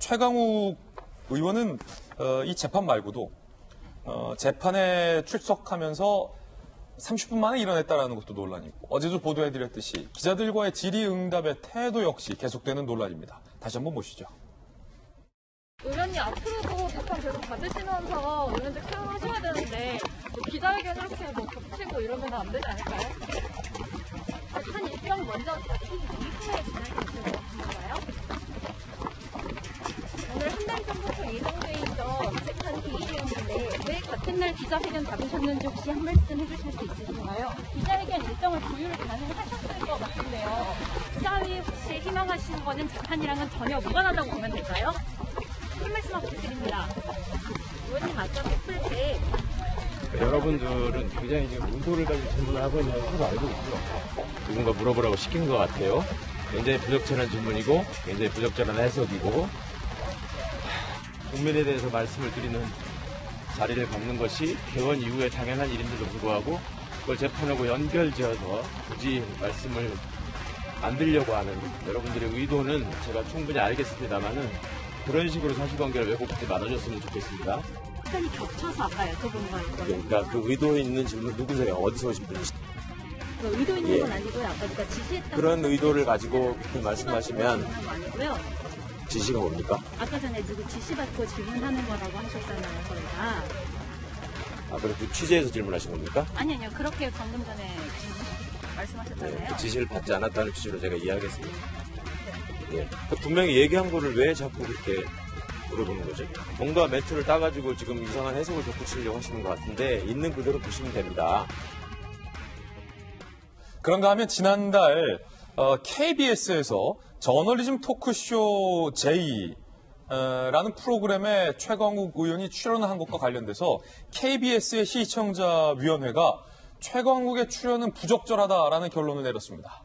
최강욱 의원은 이 재판 말고도 재판에 출석하면서 30분 만에 일어났다는 것도 논란이 있고 어제도 보도해드렸듯이 기자들과의 질의응답의 태도 역시 계속되는 논란입니다. 다시 한번 보시죠. 의원님 앞으로도 재판 계속 받으시면서 의원직 수행하셔야 되는데 기자회견 이렇게 겹치고 이러면 안 되지 않을까요? 재판 일정 먼저 잡힌 이후에 진행되시는 건가요? 오늘 한달 전부터 예정돼 있던 재판 기일이었는데 왜 같은 날 기자회견 잡으셨는지 혹시 한 말씀 해주실 수 있으신가요? 기자회견 일정을 조율 가능하셨을 것 같은데요. 수사위 혹시 희망하시는 거는 재판이랑은 전혀 무관하다고 보면 될까요? 한 말씀 부탁드립니다. 의원님 아까 베풀 때 여러분들은 굉장히 지금 의도를 가지고 질문을 하고 있는 걸 서로 알고 있죠. 누군가 물어보라고 시킨 것 같아요. 굉장히 부적절한 질문이고 굉장히 부적절한 해석이고 국민에 대해서 말씀을 드리는 자리를 갖는 것이 개원 이후에 당연한 일인데도 불구하고 그걸 재판하고 연결지어서 굳이 말씀을 안 드리려고 하는 여러분들의 의도는 제가 충분히 알겠습니다만은 그런 식으로 사실관계를 왜곡하지 말아줬으면 좋겠습니다. 시간이 겹쳐서 아까 여쭤본 거였거든요. 그러니까 그 의도에 있는 질문 누구세요? 어디서 오신 분이시죠? 그 의도 있는 건 아니고요. 아까 누가 지시했던 그런 의도를 가지고 그렇게 말씀하시면 아니고요. 지시가 뭡니까? 아까 전에 누구 지시받고 질문하는 거라고 하셨잖아요, 저희가. 아, 그래 그 취재해서 질문하신 겁니까? 아니요. 그렇게 방금 전에 말씀하셨잖아요. 그 지시를 받지 않았다는 취지로 제가 이해하겠습니다. 예. 분명히 얘기한 거를 왜 자꾸 그렇게 물어보는 거죠? 뭔가 멘트를 따가지고 지금 이상한 해석을 덧붙이려고 하시는 것 같은데 있는 그대로 보시면 됩니다. 그런가 하면 지난달 KBS에서 저널리즘 토크쇼 J라는 프로그램에 최강욱 의원이 출연한 것과 관련돼서 KBS의 시청자위원회가 최강욱의 출연은 부적절하다라는 결론을 내렸습니다.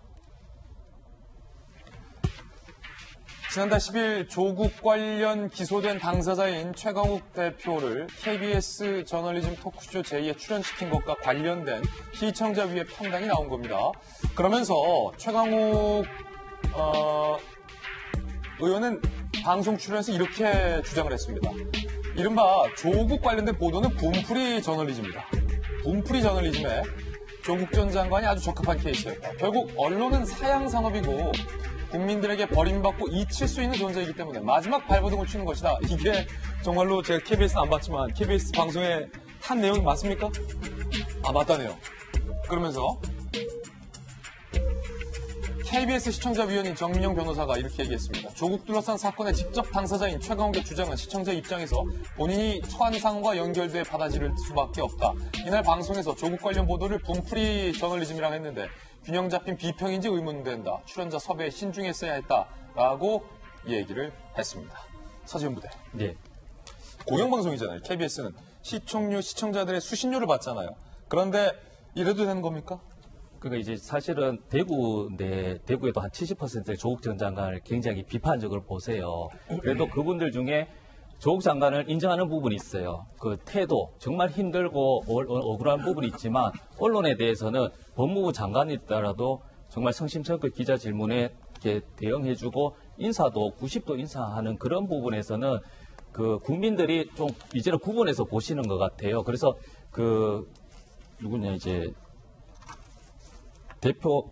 지난달 10일 조국 관련 기소된 당사자인 최강욱 대표를 KBS 저널리즘 토크쇼 J에 출연시킨 것과 관련된 시청자위의 판단이 나온 겁니다. 그러면서 최강욱 의원은 방송 출연에서 이렇게 주장을 했습니다. 이른바 조국 관련된 보도는 분풀이 저널리즘이다. 분풀이 저널리즘에 조국 전 장관이 아주 적합한 케이스였다. 결국 언론은 사양 산업이고 국민들에게 버림받고 잊힐 수 있는 존재이기 때문에 마지막 발버둥을 치는 것이다. 이게 정말로 제가 KBS는 안 봤지만 KBS 방송에 한 내용이 맞습니까? 아, 맞다네요. 그러면서 KBS 시청자위원인 정민영 변호사가 이렇게 얘기했습니다. 조국 둘러싼 사건의 직접 당사자인 최강욱의 주장은 시청자 입장에서 본인이 처한 상황과 연결돼 받아들일 수밖에 없다. 이날 방송에서 조국 관련 보도를 분풀이 저널리즘이라고 했는데 균형 잡힌 비평인지 의문된다. 출연자 섭외에 신중했어야 했다라고 얘기를 했습니다. 서지현 부대. 네. 공영방송이잖아요. KBS는 시청료, 시청자들의 수신료를 받잖아요. 그런데 이래도 되는 겁니까? 그러니까 이제 사실은 대구에도 한 70%의 조국 전 장관을 굉장히 비판적으로 보세요. 그래도 그분들 중에 조국 장관을 인정하는 부분이 있어요. 그 태도, 정말 힘들고 억울한 부분이 있지만 언론에 대해서는 법무부 장관이더라도 정말 성심성의껏 기자 질문에 이렇게 대응해주고 인사도 90도 인사하는 그런 부분에서는 그 국민들이 좀 이제는 구분해서 보시는 것 같아요. 그래서 누구냐 이제 대표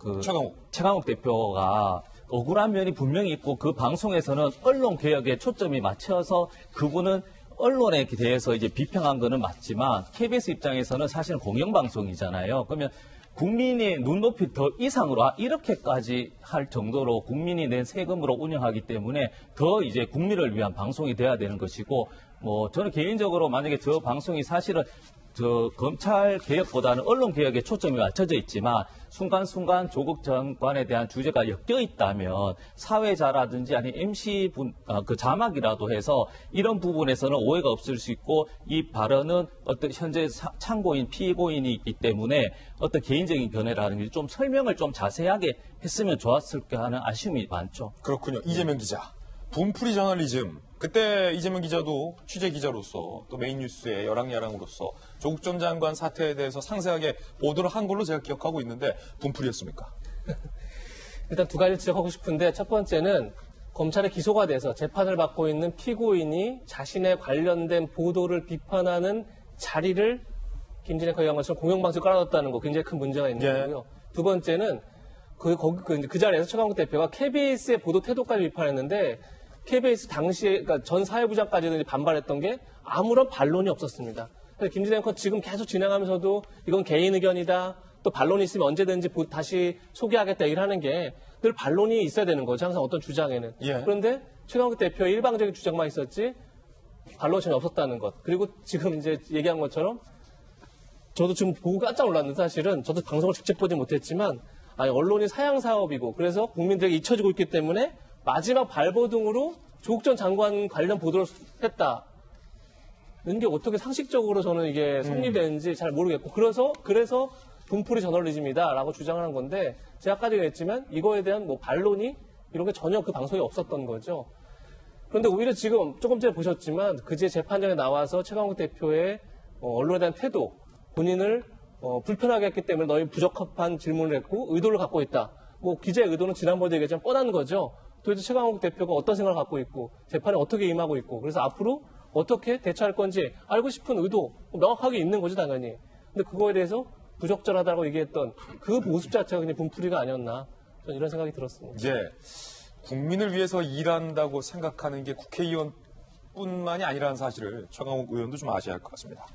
최강욱 대표가 억울한 면이 분명히 있고 그 방송에서는 언론 개혁에 초점이 맞춰서 그분은 언론에 대해서 이제 비평한 거는 맞지만 KBS 입장에서는 사실은 공영방송이잖아요. 그러면 국민의 눈높이 더 이상으로 이렇게까지 할 정도로 국민이 낸 세금으로 운영하기 때문에 더 이제 국민을 위한 방송이 돼야 되는 것이고 저는 개인적으로 만약에 저 방송이 사실은 검찰 개혁보다는 언론 개혁에 초점이 맞춰져 있지만 순간순간 조국 장관에 대한 주제가 엮여 있다면 사회자라든지 아니 MC 그 자막이라도 해서 이런 부분에서는 오해가 없을 수 있고 이 발언은 어떤 현재 참고인 피고인이 있기 때문에 어떤 개인적인 견해라든지 좀 설명을 좀 자세하게 했으면 좋았을까 하는 아쉬움이 많죠. 그렇군요. 이재명 기자. 분풀이 저널리즘. 그때 이재명 기자도 취재 기자로서 또 메인 뉴스의 열왕야랑으로서 조국 전 장관 사태에 대해서 상세하게 보도를 한 걸로 제가 기억하고 있는데 분풀이였습니까? 일단 두 가지 지적하고 싶은데 첫 번째는 검찰에 기소가 돼서 재판을 받고 있는 피고인이 자신의 관련된 보도를 비판하는 자리를 김진애 거기한 것처럼 공영방송 깔아뒀다는 거 굉장히 큰 문제가 있는 예. 거고요. 두 번째는 그 자리에서 최강욱 대표가 KBS의 보도 태도까지 비판했는데 KBS 당시에 그러니까 전 사회부장까지도 이제 반발했던 게 아무런 반론이 없었습니다. 그래서 김진애 앵커 지금 계속 진행하면서도 이건 개인 의견이다. 또 반론이 있으면 언제든지 다시 소개하겠다 얘기를 하는 게 늘 반론이 있어야 되는 거죠. 항상 어떤 주장에는. 예. 그런데 최강욱 대표의 일방적인 주장만 있었지 반론이 전혀 없었다는 것. 그리고 지금 이제 얘기한 것처럼 저도 지금 보고 깜짝 놀랐는데 사실은 저도 방송을 직접 보지 못했지만 아니, 언론이 사양 사업이고 그래서 국민들에게 잊혀지고 있기 때문에 마지막 발버둥으로 조국 전 장관 관련 보도를 했다. 는 게 어떻게 상식적으로 저는 이게 성립되는지 잘 모르겠고 그래서 분풀이 저널리즘이다라고 주장을 한 건데 제가 아까도 얘기했지만 이거에 대한 뭐 반론이 이런 게 전혀 그 방송에 없었던 거죠. 그런데 오히려 지금 조금 전에 보셨지만 그제 재판장에 나와서 최강욱 대표의 언론에 대한 태도 본인을 불편하게 했기 때문에 너희 부적합한 질문을 했고 의도를 갖고 있다. 뭐 기자의 의도는 지난번에 얘기했지만 뻔한 거죠. 도대체 최강욱 대표가 어떤 생각을 갖고 있고 재판에 어떻게 임하고 있고 그래서 앞으로 어떻게 대처할 건지 알고 싶은 의도 명확하게 있는 거죠 당연히. 근데 그거에 대해서 부적절하다고 얘기했던 그 모습 자체가 그냥 분풀이가 아니었나 저는 이런 생각이 들었습니다. 이제 국민을 위해서 일한다고 생각하는 게 국회의원뿐만이 아니라는 사실을 최강욱 의원도 좀 아셔야 할 것 같습니다.